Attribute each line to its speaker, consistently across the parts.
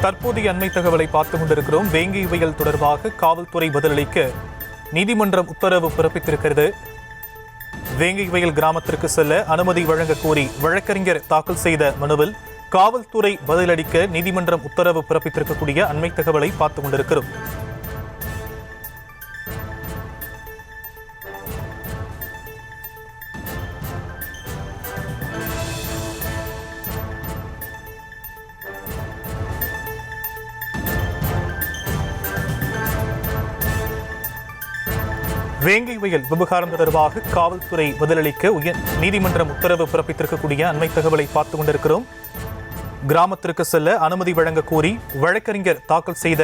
Speaker 1: தற்போதைய அண்மை தகவலை பார்த்துக் கொண்டிருக்கிறோம். வேங்கை வயல் தொடர்பாக காவல்துறை பதிலளிக்க நீதிமன்றம் உத்தரவு பிறப்பித்திருக்கிறது. வேங்கை வயல் கிராமத்திற்கு செல்ல அனுமதி வழங்க கோரி வழக்கறிஞர் தாக்கல் செய்த மனுவில் காவல்துறை பதிலளிக்க நீதிமன்றம் உத்தரவு பிறப்பித்திருக்கக்கூடிய அண்மை தகவலை பார்த்துக் கொண்டிருக்கிறோம். வேங்கை வயல் விவகாரம் தொடர்பாக காவல்துறை பதிலளிக்க உயர் நீதிமன்றம் உத்தரவு பிறப்பித்திருக்கக்கூடிய அண்மை தகவலை பார்த்துக் கொண்டிருக்கிறோம். கிராமத்திற்கு செல்ல அனுமதி வழங்க கோரி வழக்கறிஞர் தாக்கல் செய்த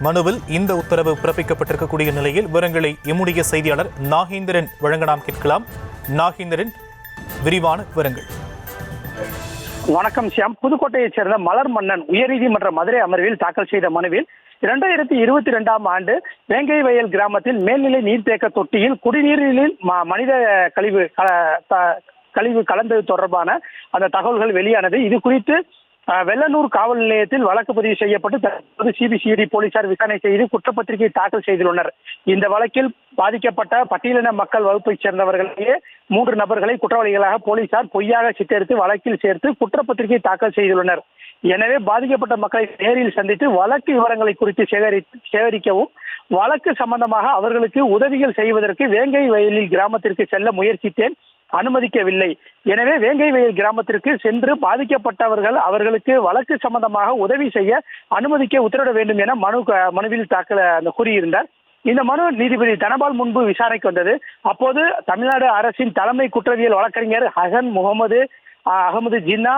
Speaker 1: மனுவில் இந்த உத்தரவு பிறப்பிக்கப்பட்டிருக்கக்கூடிய நிலையில் விவரங்களை எம்முடைய செய்தியாளர் நாகேந்திரன் வழங்க நாம் கேட்கலாம். நாகேந்திரன், விரிவான விவரங்கள்.
Speaker 2: வணக்கம் சியாம். புதுக்கோட்டையைச் சேர்ந்த மலர் மன்னன் உயர்நீதிமன்ற மதுரை அமர்வில் தாக்கல் செய்த மனுவில் 2022ஆம் ஆண்டு வேங்கை வயல் கிராமத்தில் மேல்நிலை நீர்த்தேக்க தொட்டியில் குடிநீரில் மனித கழிவு கலந்தது தொடர்பான அந்த தகவல்கள் வெளியானது. இது குறித்து வெள்ளனூர் காவல் நிலையத்தில் வழக்கு பதிவு செய்யப்பட்டு தற்போது சிபிசிஐடி போலீசார் விசாரணை செய்து குற்றப்பத்திரிகை தாக்கல் செய்துள்ளனர். இந்த வழக்கில் பாதிக்கப்பட்ட பட்டியலின மக்கள் வகுப்பைச் சேர்ந்தவர்களையே 3 நபர்களை குற்றவாளிகளாக போலீசார் பொய்யாக சித்தரித்து வழக்கில் சேர்த்து குற்றப்பத்திரிகை தாக்கல் செய்துள்ளனர். எனவே பாதிக்கப்பட்ட மக்களை நேரில் சந்தித்து வழக்கு விவரங்களை குறித்து சேகரிக்கவும் வழக்கு சம்பந்தமாக அவர்களுக்கு உதவிகள் செய்வதற்கு வேங்கை வயலில் கிராமத்திற்கு செல்ல முயற்சித்தேன், அனுமதிக்கவில்லை. எனவே வேங்கை வயல் கிராமத்திற்கு சென்று பாதிக்கப்பட்டவர்கள் அவர்களுக்கு வழக்கு சம்பந்தமாக உதவி செய்ய அனுமதிக்க உத்தரவிட வேண்டும் என மனுவில் தாக்கல் கூறியிருந்தார். இந்த மனு நீதிபதி தனபால் முன்பு விசாரணைக்கு வந்தது. அப்போது தமிழ்நாடு அரசின் தலைமை குற்றவியல் வழக்கறிஞர் ஹசன் முகமது அகமது ஜின்னா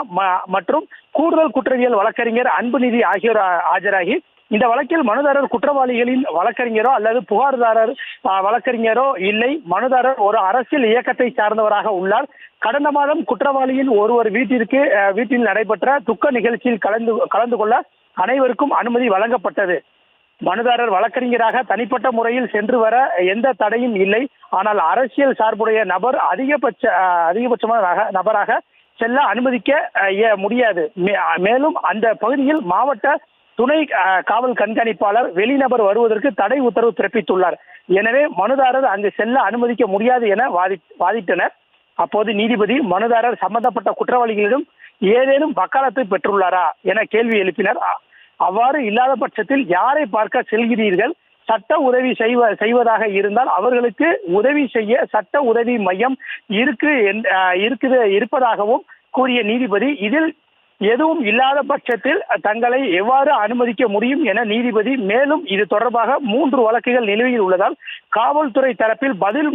Speaker 2: மற்றும் கூடுதல் குற்றவியல் வழக்கறிஞர் அன்புநிதி ஆகியோர் ஆஜராகி இந்த வழக்கில் மனுதாரர் குற்றவாளிகளின் வழக்கறிஞரோ அல்லது புகார்தாரர் வழக்கறிஞரோ இல்லை, மனுதாரர் ஒரு அரசியல் இயக்கத்தை சார்ந்தவராக உள்ளார். கடந்த மாதம் குற்றவாளியின் ஒருவர் வீட்டில் நடைபெற்ற துக்க நிகழ்ச்சியில் கலந்து கொள்ள அனைவருக்கும் அனுமதி வழங்கப்பட்டது. மனுதாரர் வழக்கறிஞராக தனிப்பட்ட முறையில் சென்று வர எந்த தடையும் இல்லை. ஆனால் அரசியல் சார்புடைய நபர் அதிகபட்சமான நபராக செல்ல அனுமதிக்க முடியாது. மேலும் அந்த பகுதியில் மாவட்ட துணை காவல் கண்காணிப்பாளர் வெளிநபர் வருவதற்கு தடை உத்தரவு பிறப்பித்துள்ளார். எனவே மனுதாரர் அங்கு செல்ல அனுமதிக்க முடியாது என வாதிட்டனர். அப்போது நீதிபதி மனுதாரர் சம்பந்தப்பட்ட குற்றவாளிகளிடம் ஏதேனும் வக்காலத்து பெற்றுள்ளாரா என கேள்வி எழுப்பினர். அவ்வாறு இல்லாத பட்சத்தில் யாரை பார்க்க செல்கிறீர்கள்? சட்ட உதவி செய்வதாக இருந்தால் அவர்களுக்கு உதவி செய்ய சட்ட உதவி மையம் இருப்பதாகவும் கூறிய நீதிபதி இதில் எதுவும் இல்லாத பட்சத்தில் தங்களை எவ்வாறு அனுமதிக்க முடியும் என நீதிபதி மேலும் இது தொடர்பாக 3 வழக்குகள் நிலுவையில் உள்ளதால் காவல்துறை தரப்பில் பதில்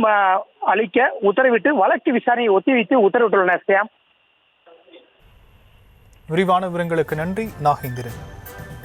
Speaker 2: அளிக்க உத்தரவிட்டு வழக்கு விசாரணையை ஒத்திவைத்து உத்தரவிட்டுள்ளனர்.
Speaker 1: விரிவான விவரங்களுக்கு நன்றி நாகேந்திரன்.